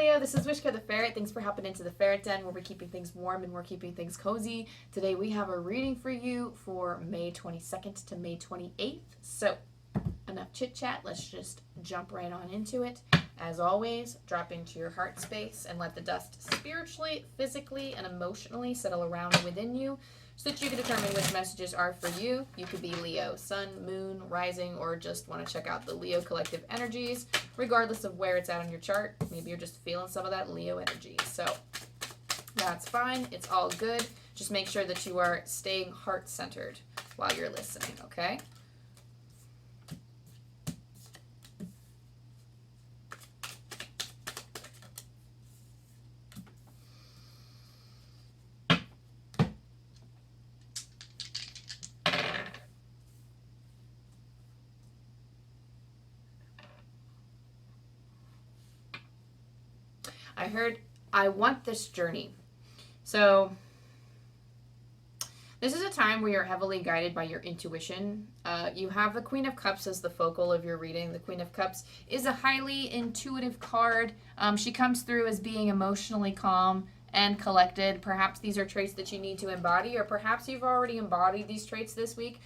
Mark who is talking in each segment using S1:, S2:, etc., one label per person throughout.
S1: Leo, this is Wishka the Ferret. Thanks for hopping into the Ferret Den where we're keeping things warm and we're keeping things cozy. Today we have a reading for you for May 22nd to May 28th. So, enough chit chat. Let's just jump right on into it. As always, drop into your heart space and let the dust spiritually, physically, and emotionally settle around within you so that you can determine which messages are for you. You could be Leo, sun, moon, rising, or just want to check out the Leo collective energies, regardless of where it's at on your chart. Maybe you're just feeling some of that Leo energy. So that's fine. It's all good. Just make sure that you are staying heart-centered while you're listening, okay? I heard, I want this journey. So this is a time where you're heavily guided by your intuition. You have the Queen of Cups as the focal of your reading. The Queen of Cups is a highly intuitive card. She comes through as being emotionally calm and collected. Perhaps these are traits that you need to embody, or perhaps you've already embodied these traits this week.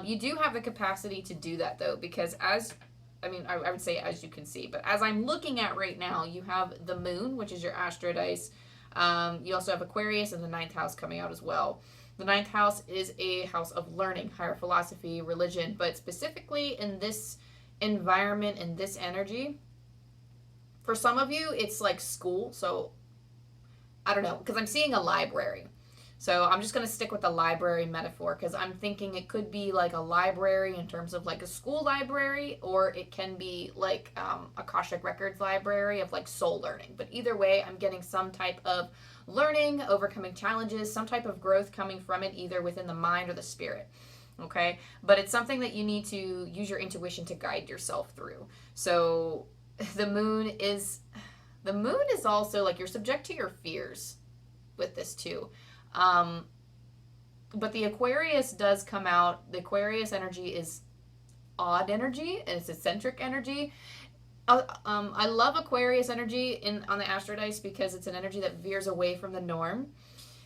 S1: You do have the capacity to do that, though, because I would say as you can see, but as I'm looking at right now, you have the moon, which is your astro dice. You also have Aquarius and the 9th house coming out as well. The 9th house is a house of learning, higher philosophy, religion, but specifically in this environment and this energy, for some of you, it's like school. So I don't know, because I'm seeing a library. So I'm just going to stick with the library metaphor because I'm thinking it could be like a library in terms of like a school library, or it can be like a Cashapp Records library of like soul learning. But either way, I'm getting some type of learning, overcoming challenges, some type of growth coming from it, either within the mind or the spirit. Okay? But it's something that you need to use your intuition to guide yourself through. So the moon is also like you're subject to your fears with this too. But the Aquarius does come out. The Aquarius energy is odd energy, and it's eccentric energy. I love Aquarius energy on the Astro Dice because it's an energy that veers away from the norm.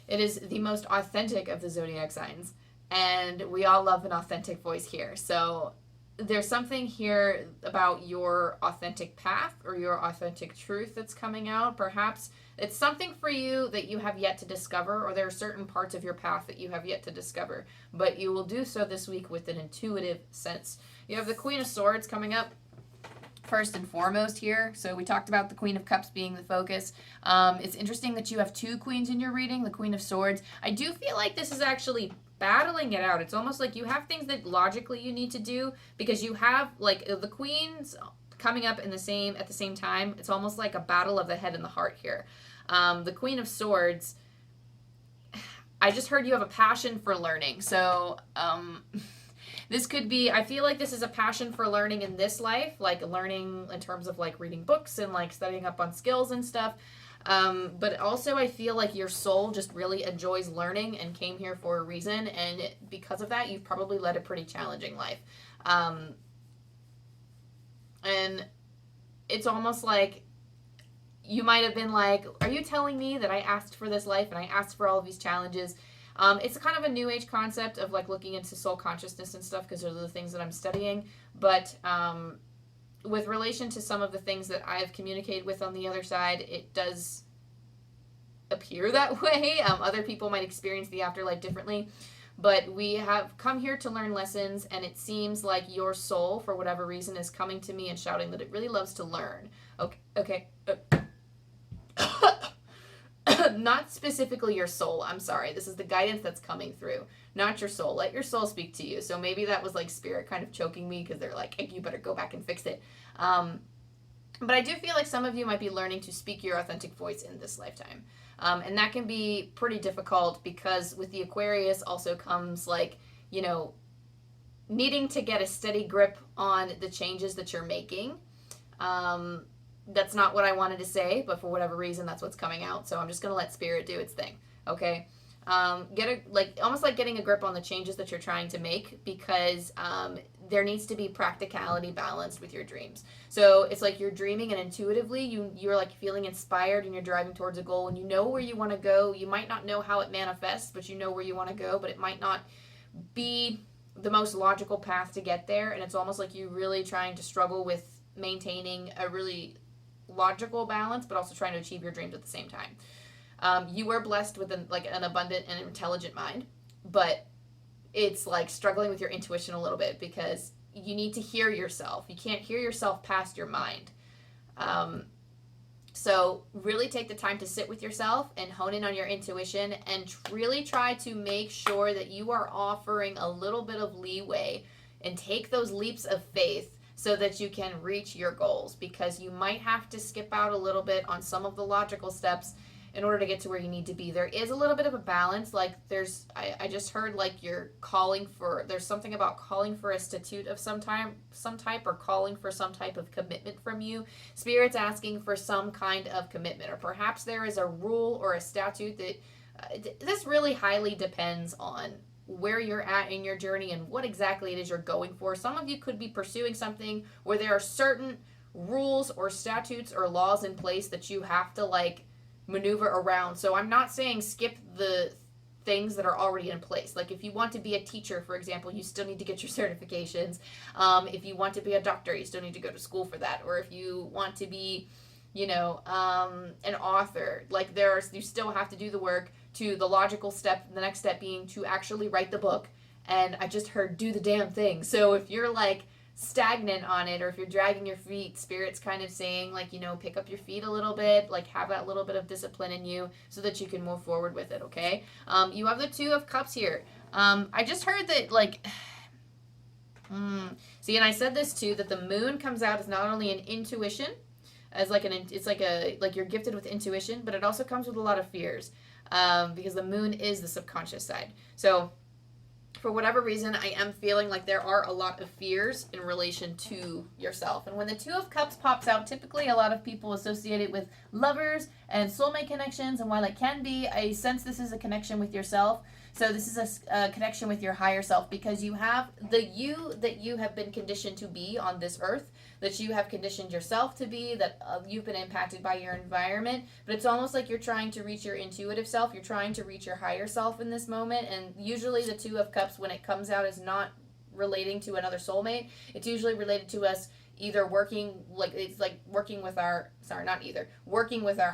S1: It is the most authentic of the zodiac signs, and we all love an authentic voice here. So there's something here about your authentic path or your authentic truth that's coming out. Perhaps it's something for you that you have yet to discover, or there are certain parts of your path that you have yet to discover, but you will do so this week with an intuitive sense. You have the Queen of Swords coming up first and foremost here. So we talked about the Queen of Cups being the focus. It's interesting that you have two queens in your reading, the Queen of Swords. I do feel like this is actually battling it out. It's almost like you have things that logically you need to do because you have like the queens coming up at the same time. It's almost like a battle of the head and the heart here. The Queen of Swords, I just heard you have a passion for learning. So this could be, I feel like this is a passion for learning in this life, like learning in terms of like reading books and like studying up on skills and stuff. But also I feel like your soul just really enjoys learning and came here for a reason. And because of that, you've probably led a pretty challenging life. And it's almost like you might have been like, are you telling me that I asked for this life and I asked for all of these challenges? It's kind of a new age concept of like looking into soul consciousness and stuff because those are the things that I'm studying. But with relation to some of the things that I've communicated with on the other side, it does appear that way. Other people might experience the afterlife differently. But we have come here to learn lessons, and it seems like your soul, for whatever reason, is coming to me and shouting that it really loves to learn. Okay. Not specifically your soul. I'm sorry. This is the guidance that's coming through. Not your soul. Let your soul speak to you. So maybe that was like spirit kind of choking me because they're like, hey, you better go back and fix it. But I do feel like some of you might be learning to speak your authentic voice in this lifetime. And that can be pretty difficult because with the Aquarius also comes like, you know, needing to get a steady grip on the changes that you're making. That's not what I wanted to say, but for whatever reason, that's what's coming out. So I'm just going to let spirit do its thing. Okay. Almost like getting a grip on the changes that you're trying to make because there needs to be practicality balanced with your dreams. So it's like you're dreaming and intuitively you're like feeling inspired and you're driving towards a goal and you know where you want to go. You might not know how it manifests, but you know where you want to go, but it might not be the most logical path to get there. And it's almost like you really trying to struggle with maintaining a really logical balance, but also trying to achieve your dreams at the same time. You are blessed with an abundant and intelligent mind, but it's like struggling with your intuition a little bit because you need to hear yourself. You can't hear yourself past your mind. So really take the time to sit with yourself and hone in on your intuition and really try to make sure that you are offering a little bit of leeway and take those leaps of faith so that you can reach your goals, because you might have to skip out a little bit on some of the logical steps in order to get to where you need to be. There is a little bit of a balance. Like I just heard like there's something about calling for a statute of some type, or calling for some type of commitment from you. Spirit's asking for some kind of commitment, or perhaps there is a rule or a statute that this really highly depends on where you're at in your journey and what exactly it is you're going for. Some of you could be pursuing something where there are certain rules or statutes or laws in place that you have to like maneuver around. So I'm not saying skip the things that are already in place. Like if you want to be a teacher, for example, you still need to get your certifications. If you want to be a doctor, you still need to go to school for that. Or if you want to be, an author, like you still have to do the work to the logical step, the next step being to actually write the book. And I just heard do the damn thing. So if you're like stagnant on it, or if you're dragging your feet, Spirit's kind of saying like, pick up your feet a little bit, like have that little bit of discipline in you so that you can move forward with it. Okay. You have the Two of Cups here. I just heard that like, see, and I said this too, that the moon comes out as not only an intuition, as like it's like you're gifted with intuition, but it also comes with a lot of fears, because the moon is the subconscious side. So for whatever reason, I am feeling like there are a lot of fears in relation to yourself. And when the Two of Cups pops out, typically a lot of people associate it with lovers and soulmate connections. And while it can be, I sense this is a connection with yourself. So this is a connection with your higher self, because you have the you that you have been conditioned to be on this earth, that you have conditioned yourself to be, that you've been impacted by your environment. But it's almost like you're trying to reach your intuitive self. You're trying to reach your higher self in this moment. And usually the Two of Cups, when it comes out, is not relating to another soulmate. It's usually related to us either working with our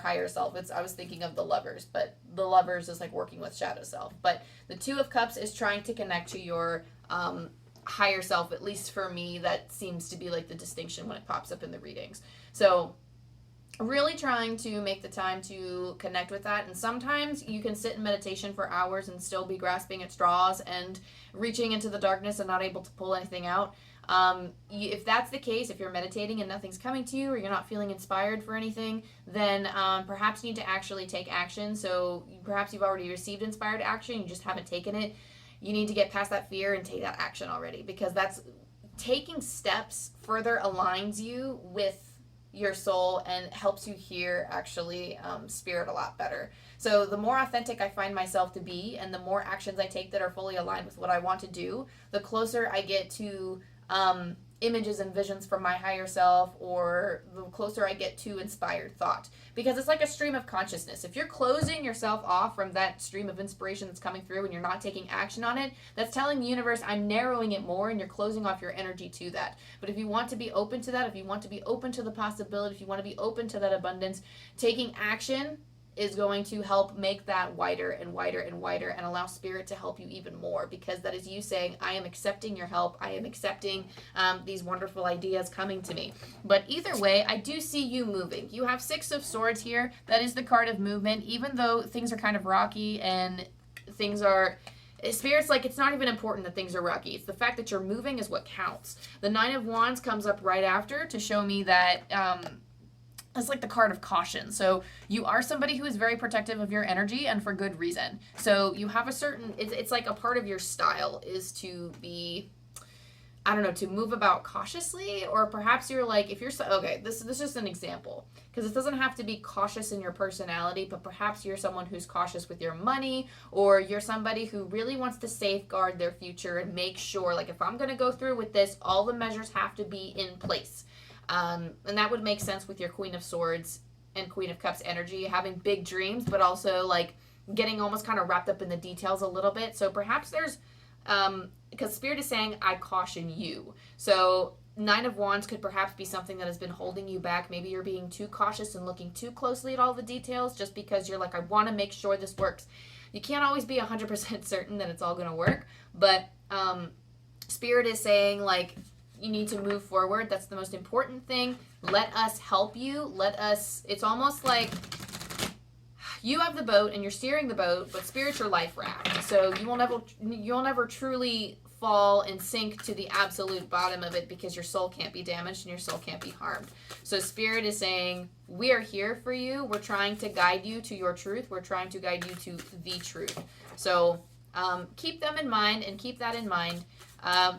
S1: higher self. I was thinking of the Lovers, but the Lovers is like working with shadow self. But the Two of Cups is trying to connect to your higher self. At least for me, that seems to be like the distinction when it pops up in the readings. So really trying to make the time to connect with that. And sometimes you can sit in meditation for hours and still be grasping at straws and reaching into the darkness and not able to pull anything out. If that's the case, if you're meditating and nothing's coming to you, or you're not feeling inspired for anything, then perhaps you need to actually take action. So perhaps you've already received inspired action, you just haven't taken it. You need to get past that fear and take that action already, because that's taking steps further aligns you with your soul and helps you hear actually Spirit a lot better. So the more authentic I find myself to be, and the more actions I take that are fully aligned with what I want to do, the closer I get to images and visions from my higher self, or the closer I get to inspired thought. Because it's like a stream of consciousness. If you're closing yourself off from that stream of inspiration that's coming through and you're not taking action on it, that's telling the universe, I'm narrowing it more, and you're closing off your energy to that. But if you want to be open to that, if you want to be open to the possibility, if you want to be open to that abundance, taking action is going to help make that wider and wider and wider, and allow Spirit to help you even more, because that is you saying, I am accepting your help. I am accepting these wonderful ideas coming to me. But either way, I do see you moving. You have Six of Swords here. That is the card of movement. Even though things are kind of rocky and Spirit's like, it's not even important that things are rocky. It's the fact that you're moving is what counts. The Nine of Wands comes up right after to show me that it's like the card of caution. So you are somebody who is very protective of your energy, and for good reason. So you have a certain, it's like a part of your style is to be I don't know, to move about cautiously, or perhaps you're like, if you're okay, this is just an example, because it doesn't have to be cautious in your personality, but perhaps you're someone who's cautious with your money, or you're somebody who really wants to safeguard their future and make sure, like, if I'm going to go through with this, all the measures have to be in place. And that would make sense with your Queen of Swords and Queen of Cups energy, having big dreams, but also like getting almost kind of wrapped up in the details a little bit. So perhaps there's because Spirit is saying, I caution you. So Nine of Wands could perhaps be something that has been holding you back. Maybe you're being too cautious and looking too closely at all the details just because you're like, I want to make sure this works. You can't always be 100% certain that it's all going to work, but Spirit is saying, like, you need to move forward. That's the most important thing. Let us help you. It's almost like you have the boat and you're steering the boat, but Spirit's your life raft. So you'll never truly fall and sink to the absolute bottom of it because your soul can't be damaged and your soul can't be harmed. So Spirit is saying, we are here for you. We're trying to guide you to your truth. We're trying to guide you to the truth. So keep them in mind and keep that in mind.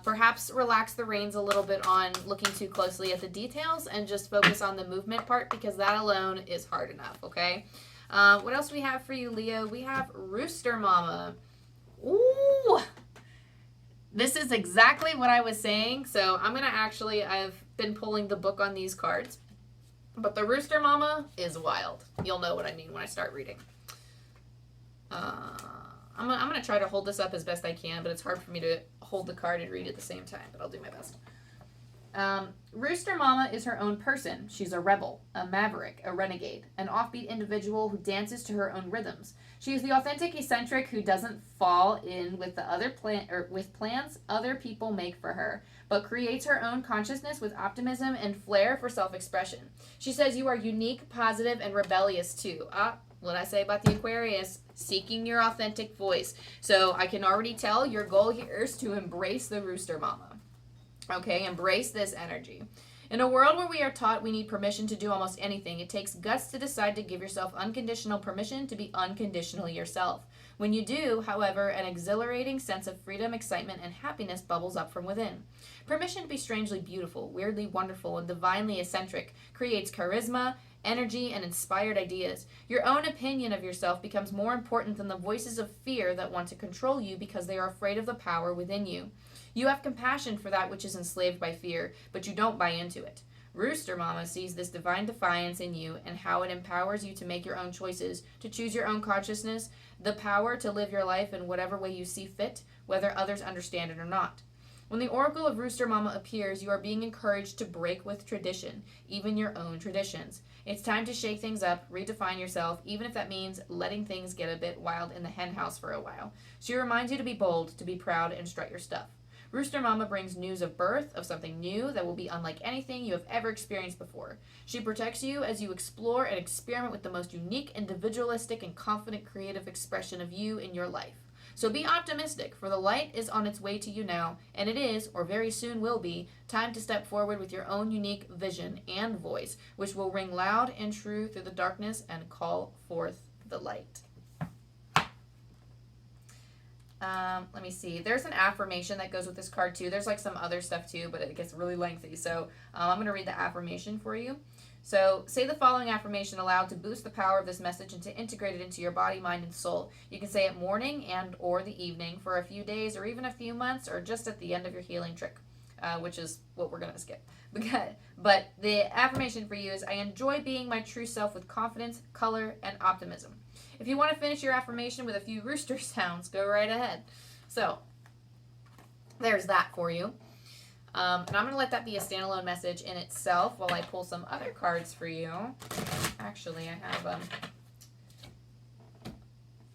S1: Perhaps relax the reins a little bit on looking too closely at the details and just focus on the movement part, because that alone is hard enough, okay? What else do we have for you, Leo? We have Rooster Mama. Ooh! This is exactly what I was saying. So I've been pulling the book on these cards. But the Rooster Mama is wild. You'll know what I mean when I start reading. I'm going to try to hold this up as best I can, but it's hard for me to hold the card and read at the same time, but I'll do my best. Rooster Mama is her own person. She's a rebel, a maverick, a renegade, an offbeat individual who dances to her own rhythms. She is the authentic eccentric who doesn't fall in with with plans other people make for her, but creates her own consciousness with optimism and flair for self-expression. She says you are unique, positive, and rebellious too. What I say about the Aquarius, seeking your authentic voice. So I can already tell your goal here is to embrace the Rooster Mama. Okay, embrace this energy. In a world where we are taught we need permission to do almost anything, it takes guts to decide to give yourself unconditional permission to be unconditionally yourself. When you do, however, an exhilarating sense of freedom, excitement, and happiness bubbles up from within. Permission to be strangely beautiful, weirdly wonderful, and divinely eccentric creates charisma, energy, and inspired ideas. Your own opinion of yourself becomes more important than the voices of fear that want to control you because they are afraid of the power within you. You have compassion for that which is enslaved by fear, but you don't buy into it. Rooster Mama sees this divine defiance in you and how it empowers you to make your own choices, to choose your own consciousness, the power to live your life in whatever way you see fit, whether others understand it or not. When the Oracle of Rooster Mama appears, you are being encouraged to break with tradition, even your own traditions. It's time to shake things up, redefine yourself, even if that means letting things get a bit wild in the henhouse for a while. She reminds you to be bold, to be proud, and strut your stuff. Rooster Mama brings news of birth, of something new that will be unlike anything you have ever experienced before. She protects you as you explore and experiment with the most unique, individualistic, and confident creative expression of you in your life. So be optimistic, for the light is on its way to you now, and it is, or very soon will be, time to step forward with your own unique vision and voice, which will ring loud and true through the darkness and call forth the light. Let me see. There's an affirmation that goes with this card too. There's like some other stuff too, but it gets really lengthy. So I'm going to read the affirmation for you. So say the following affirmation aloud to boost the power of this message and to integrate it into your body, mind, and soul. You can say it morning and or the evening for a few days or even a few months or just at the end of your healing trick, which is what we're going to skip. But the affirmation for you is, I enjoy being my true self with confidence, color, and optimism. If you want to finish your affirmation with a few rooster sounds, go right ahead. So, there's that for you. And I'm going to let that be a standalone message in itself while I pull some other cards for you. Actually, I have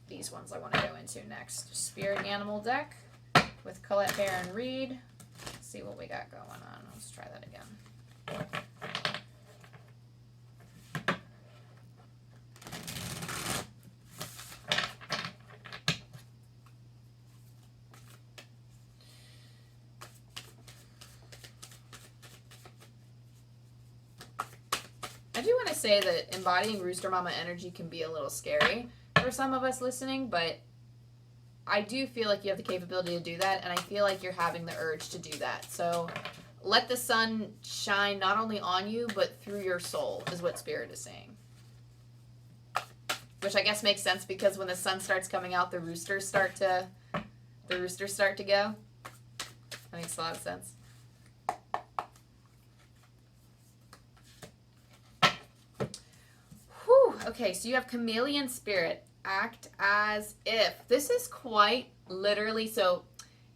S1: these ones I want to go into next. Spirit Animal deck with Colette, Baron-Reid. Let's see what we got going on. Let's try that again. I do want to say that embodying Rooster Mama energy can be a little scary for some of us listening, but I do feel like you have the capability to do that, and I feel like you're having the urge to do that. So let the sun shine not only on you, but through your soul, is what Spirit is saying. Which I guess makes sense, because when the sun starts coming out, the roosters start to go. That makes a lot of sense. Whew. Okay, so you have chameleon spirit. Act as if. This is quite literally, so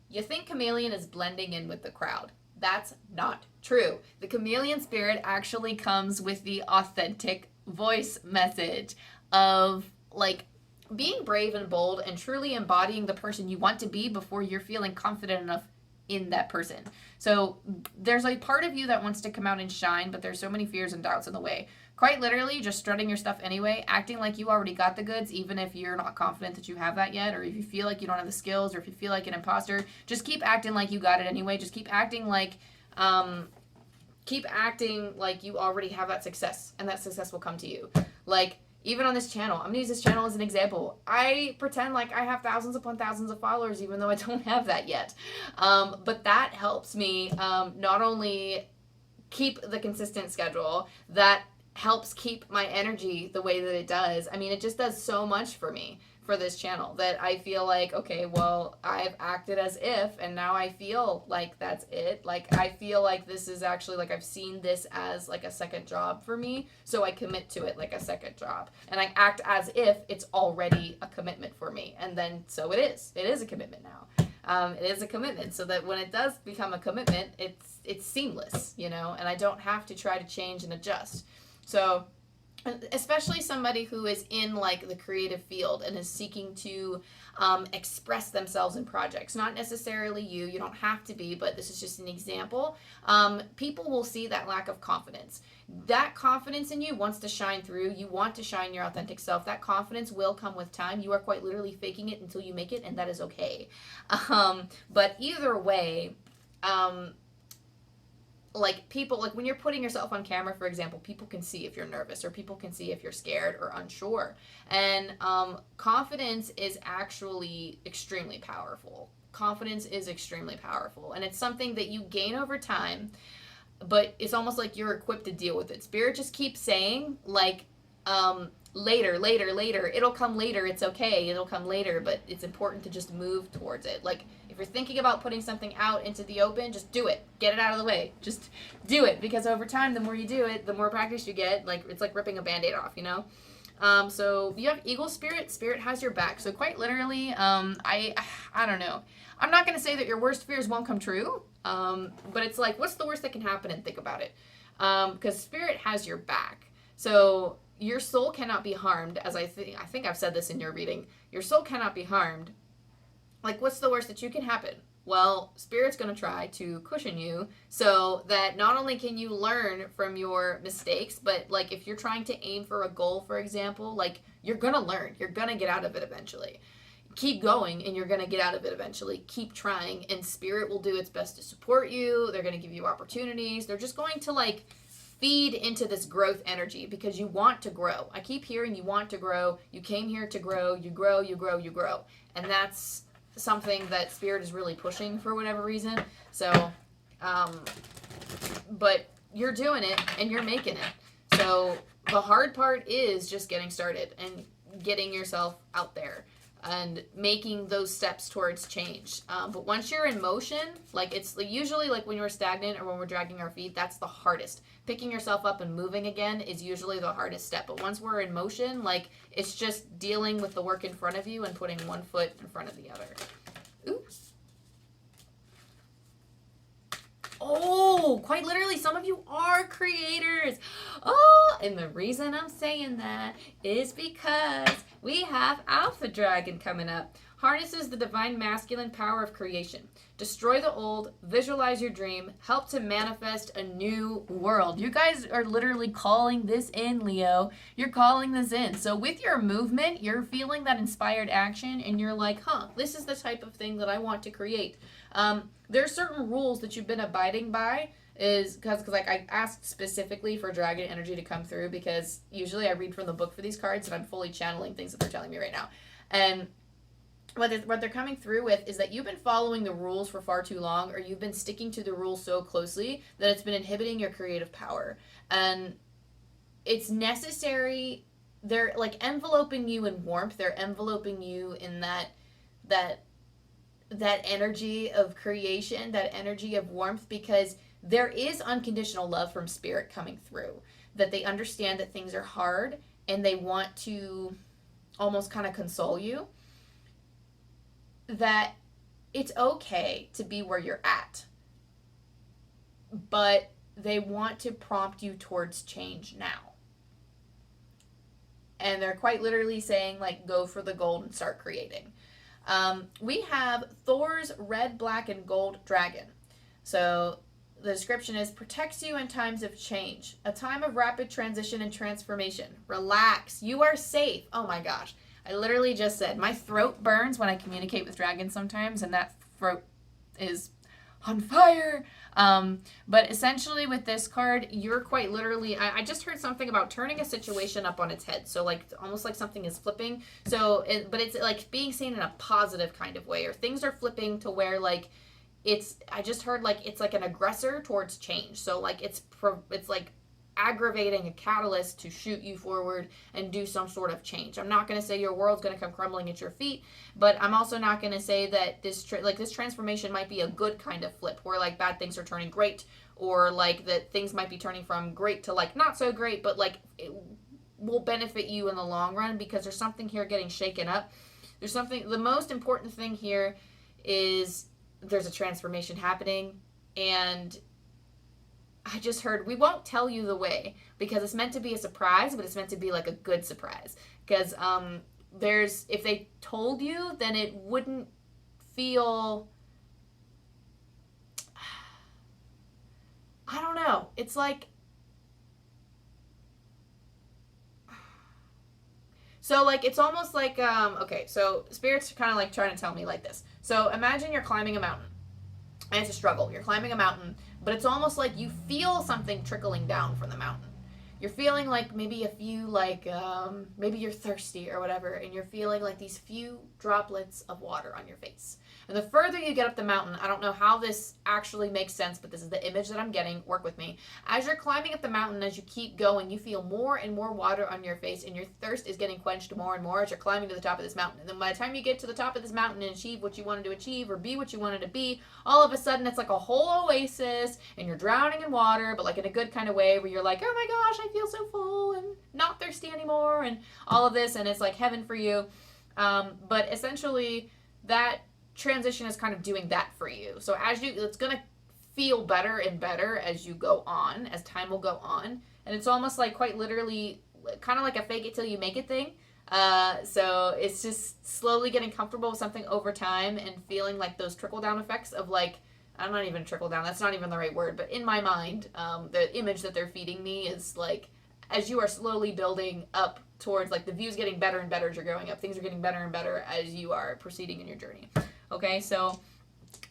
S1: you think chameleon is blending in with the crowd. That's not true. The chameleon spirit actually comes with the authentic voice message of like being brave and bold and truly embodying the person you want to be before you're feeling confident enough in that person. So there's a part of you that wants to come out and shine, but there's so many fears and doubts in the way. Quite literally, just strutting your stuff anyway, acting like you already got the goods, even if you're not confident that you have that yet, or if you feel like you don't have the skills, or if you feel like an imposter, just keep acting like you got it anyway. Just keep acting like you already have that success, and that success will come to you. Like, even on this channel, I'm going to use this channel as an example. I pretend like I have thousands upon thousands of followers, even though I don't have that yet. But that helps me not only keep the consistent schedule, that helps keep my energy the way that it does. I mean, it just does so much for me, for this channel, that I feel like, okay, well, I've acted as if, and now I feel like that's it. Like, I feel like this is actually, like, I've seen this as, like, a second job for me, so I commit to it like a second job. And I act as if it's already a commitment for me. And then, so it is. It is a commitment now. It is a commitment, so that when it does become a commitment, it's seamless, you know, and I don't have to try to change and adjust. So, especially somebody who is in like the creative field and is seeking to express themselves in projects. Not necessarily you don't have to be, but this is just an example. People will see that lack of confidence. That confidence in you wants to shine through. You want to shine your authentic self. That confidence will come with time. You are quite literally faking it until you make it, and that is okay. But either way, like people, like when you're putting yourself on camera, for example, people can see if you're nervous, or people can see if you're scared or unsure. And confidence is actually extremely powerful. Confidence is extremely powerful, and it's something that you gain over time, but it's almost like you're equipped to deal with it. Spirit just keeps saying, like, later, it'll come later, it's okay, it'll come later, but it's important to just move towards it. Like, if you're thinking about putting something out into the open, just do it. Get it out of the way. Just do it, because over time, the more you do it, the more practice you get. Like, it's like ripping a Band-Aid off, you know? So you have eagle spirit. Spirit has your back. So quite literally, I don't know. I'm not going to say that your worst fears won't come true, but it's like, what's the worst that can happen, and think about it. Because spirit has your back. So your soul cannot be harmed, as I think I've said this in your reading. Your soul cannot be harmed. Like, what's the worst that you can happen? Well, Spirit's going to try to cushion you so that not only can you learn from your mistakes, but, like, if you're trying to aim for a goal, for example, like, you're going to learn. You're going to get out of it eventually. Keep going, and you're going to get out of it eventually. Keep trying, and Spirit will do its best to support you. They're going to give you opportunities. They're just going to, like, feed into this growth energy, because you want to grow. I keep hearing you want to grow. You came here to grow. You grow, you grow, you grow. And that's something that Spirit is really pushing for whatever reason. So, but you're doing it, and you're making it. So the hard part is just getting started and getting yourself out there and making those steps towards change. But once you're in motion, like, it's usually like when you're stagnant or when we're dragging our feet, that's the hardest. Picking yourself up and moving again is usually the hardest step. But once we're in motion, like, it's just dealing with the work in front of you and putting one foot in front of the other. Oops. Oh, quite literally, some of you are creators. Oh, and the reason I'm saying that is because we have Alpha Dragon coming up. Harnesses the divine masculine power of creation. Destroy the old, visualize your dream, help to manifest a new world. You guys are literally calling this in, Leo. You're calling this in. So with your movement, you're feeling that inspired action, and you're like, this is the type of thing that I want to create. There's certain rules that you've been abiding by, is because like I asked specifically for dragon energy to come through, because usually I read from the book for these cards, and I'm fully channeling things that they're telling me right now. And what they're coming through with is that you've been following the rules for far too long, or you've been sticking to the rules so closely that it's been inhibiting your creative power. And it's necessary. They're like enveloping you in warmth. They're enveloping you in that that energy of creation, that energy of warmth, because there is unconditional love from spirit coming through. That they understand that things are hard and they want to almost kind of console you. That it's okay to be where you're at, but they want to prompt you towards change now. And they're quite literally saying, like, go for the gold and start creating. We have Thor's red, black, and gold dragon. So the description is, protects you in times of change, a time of rapid transition and transformation. Relax, you are safe. Oh my gosh. I literally just said, my throat burns when I communicate with dragons sometimes, and that throat is on fire. But essentially with this card, you're quite literally, I just heard something about turning a situation up on its head. So like, almost like something is flipping. But it's like being seen in a positive kind of way, or things are flipping to where like, I just heard like, it's like an aggressor towards change. So like, it's like aggravating a catalyst to shoot you forward and do some sort of change. I'm not going to say your world's going to come crumbling at your feet, but I'm also not going to say that this transformation might be a good kind of flip where like bad things are turning great, or like that things might be turning from great to like not so great, but like it will benefit you in the long run, because there's something here getting shaken up. The most important thing here is there's a transformation happening, and I just heard, we won't tell you the way, because it's meant to be a surprise, but it's meant to be like a good surprise. Because if they told you, then it wouldn't feel, I don't know. It's like, so like, it's almost like, okay, so Spirit's kind of like trying to tell me like this. So imagine you're climbing a mountain, and it's a struggle. You're climbing a mountain, but it's almost like you feel something trickling down from the mountain. You're feeling like maybe a few, like, maybe you're thirsty or whatever, and you're feeling like these few droplets of water on your face. And the further you get up the mountain, I don't know how this actually makes sense, but this is the image that I'm getting. Work with me. As you're climbing up the mountain, as you keep going, you feel more and more water on your face, and your thirst is getting quenched more and more as you're climbing to the top of this mountain. And then by the time you get to the top of this mountain and achieve what you wanted to achieve, or be what you wanted to be, all of a sudden it's like a whole oasis, and you're drowning in water, but like in a good kind of way, where you're like, oh my gosh, I feel so full and not thirsty anymore, and all of this, and it's like heaven for you. But essentially, that transition is kind of doing that for you. So it's going to feel better and better as you go on, as time will go on. And it's almost like quite literally kind of like a fake it till you make it thing. So it's just slowly getting comfortable with something over time and feeling like those trickle down effects of like, I'm not even trickle down, that's not even the right word, but in my mind, the image that they're feeding me is like, as you are slowly building up towards, like, the view's getting better and better as you're going up. Things are getting better and better as you are proceeding in your journey. Okay, so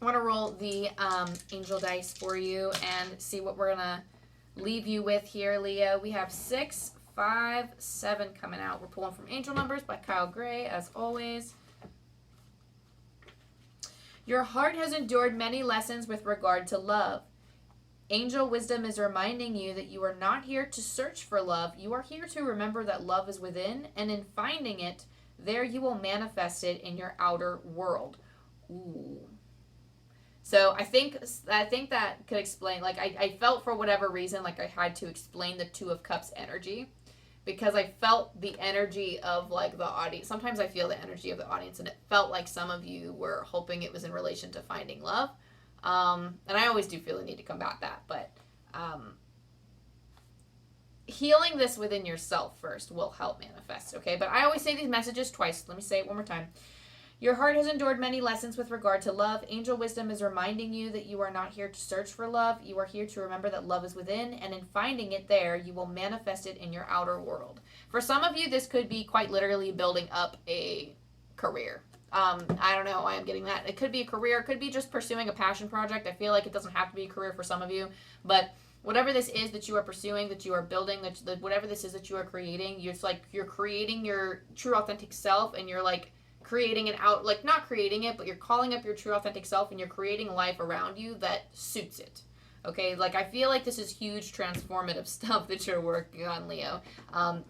S1: I want to roll the angel dice for you and see what we're going to leave you with here, Leo. We have 6, 5, 7 coming out. We're pulling from Angel Numbers by Kyle Gray, as always. Your heart has endured many lessons with regard to love. Angel wisdom is reminding you that you are not here to search for love. You are here to remember that love is within, and in finding it, there you will manifest it in your outer world. Ooh. So I think that could explain, like, I felt for whatever reason like I had to explain the Two of Cups energy, because I felt the energy of, like, the audience. Sometimes I feel the energy of the audience, and it felt like some of you were hoping it was in relation to finding love. And I always do feel the need to combat that, but healing this within yourself first will help manifest, okay? But I always say these messages twice. Let me say it one more time. Your heart has endured many lessons with regard to love. Angel wisdom is reminding you that you are not here to search for love. You are here to remember that love is within, and in finding it there, you will manifest it in your outer world. For some of you, this could be quite literally building up a career. I don't know why I'm getting that. It could be a career. It could be just pursuing a passion project. I feel like it doesn't have to be a career for some of you. But whatever this is that you are pursuing, that you are building, whatever this is that you are creating, it's like you're creating your true authentic self, and you're like creating an out, like not creating it, but you're calling up your true authentic self and you're creating life around you that suits it. Okay, like I feel like this is huge transformative stuff that you're working on, Leo,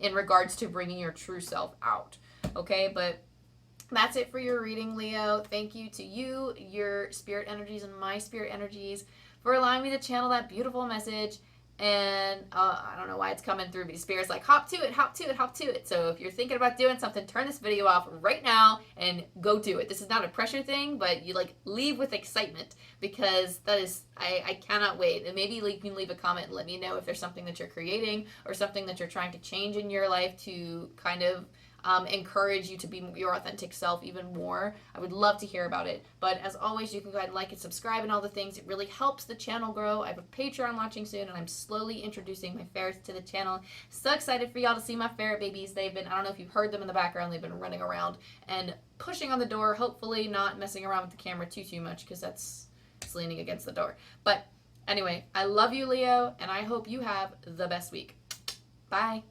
S1: in regards to bringing your true self out. Okay, but that's it for your reading, Leo. Thank you to you, your spirit energies, and my spirit energies for allowing me to channel that beautiful message. And I don't know why it's coming through, but Spirit's like, hop to it, hop to it, hop to it. So if you're thinking about doing something, turn this video off right now and go do it. This is not a pressure thing, but you like leave with excitement, because that is, I cannot wait. And maybe you can leave a comment and let me know if there's something that you're creating or something that you're trying to change in your life to kind of encourage you to be your authentic self even more. I would love to hear about it. But as always, you can go ahead and like and subscribe and all the things. It really helps the channel grow. I have a Patreon launching soon, and I'm slowly introducing my ferrets to the channel. So excited for y'all to see my ferret babies. They've been, I don't know if you've heard them in the background, they've been running around and pushing on the door, hopefully not messing around with the camera too much, because it's leaning against the door. But anyway, I love you, Leo, and I hope you have the best week. Bye.